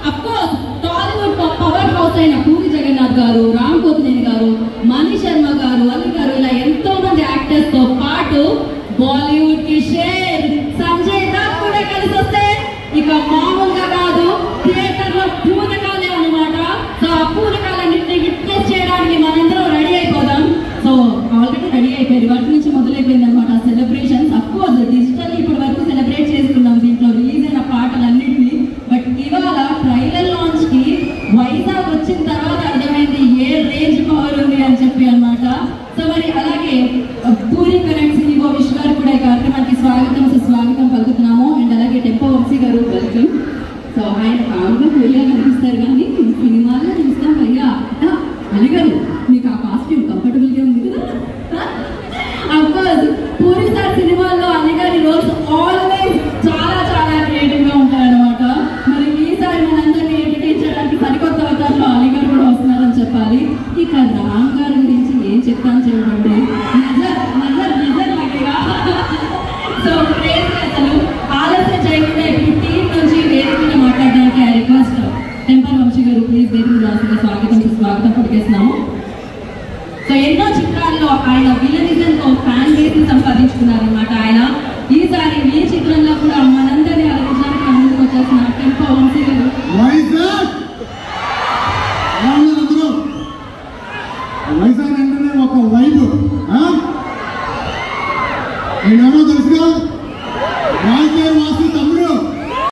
Of course Tollywood power house అయిన పూరి జగన్నాథ్ గారు, రామ్ పోతినేని గారు, మణి శర్మ గారు, అలీ గారు, ఇలా ఎంతో మంది యాక్టర్స్ తో పాటు బాలీవుడ్ కి షేర్ సంజయ్ దత్ కూడా కలిసి వస్తే ఇక మామూలుగా కాదు, థియేటర్ లో పూనకాలే అన్నమాట. సో ఆ పూనకాలన్నింటినీ విట్నెస్ చేయడానికి మనందరం రెడీ అయిపోదాం. సో ఆల్రెడీ రెడీ అయిపోయారు, వాటి నుంచి మొదలైపోయింది అనమాట సెలబ్రేషన్స్. అఫ్కోర్స్ డిజిటల్ ఇప్పటి వరకు సెలబ్రేట్ చేసుకున్నాం దీంట్లో రిలీజ్ అయిన పాటలన్నింటినీ. బట్ ఇవాళ ట్రైలర్ లాంచ్ కి వైజాగ్ వచ్చిన తర్వాత అర్థమైంది ఏ రేంజ్ పవర్ ఉంది అని చెప్పి అనమాట. సో మరి అలాగే పూరి కరెంట్ సినిమా విశ్వ గారు కూడా ఈ కార్యక్రమానికి స్వాగతం పలుకుతున్నాము. అండ్ అలాగే టెంపో వంశీ గారు వెల్కమ్. సో ఆయన కాముగా పూరిగా కనిపిస్తారు కానీ సినిమాలో చూస్తాం అయ్యా అలీ గారు మీకు ఆ కాస్ట్యూమ్ కంఫర్టబుల్ గా ఉంది కదా. అఫ్కోర్స్ పూరి సార్ సినిమాల్లో అలీ గారి రోల్స్ ఆల్వేస్ చాలా చాలా క్రియేటివ్ గా ఉంటారనమాట. మరి ఈసారి మనందరినీ ఎంటర్టైన్ చేయడానికి సరికొత్త అవతారంలో అలీ గారు కూడా వస్తున్నారని చెప్పాలి. ఇక రామ్ గారి గురించి ఏం చెప్తాను చూడండి, నజర్ లాగేగా. సో అసలు ఆలస్యం చేయకుండా ఇప్పుడు టీం నుంచి వేదిక మీద మాట్లాడడానికి ఆ రిక్వెస్ట్ టెంపో వంశీ గారు ప్లీజ్ వేదిక రాసిన స్వాగతం పలికేస్తున్నాము. సో ఎన్నో చిత్రాల్లో ఆయన విలనిజం తో ఫ్యాన్ బేస్ ని సంపాదించుకున్నారనమాట. ఆయన ఈసారి ఈ చిత్రంలో కూడా మనందరినీ అలరించడానికి ముందుకు వచ్చేసిన టెంపో వంశీ గారు. వైజాగ్ అంటేనే ఒక వైబ్. నేనేమో తెలుసు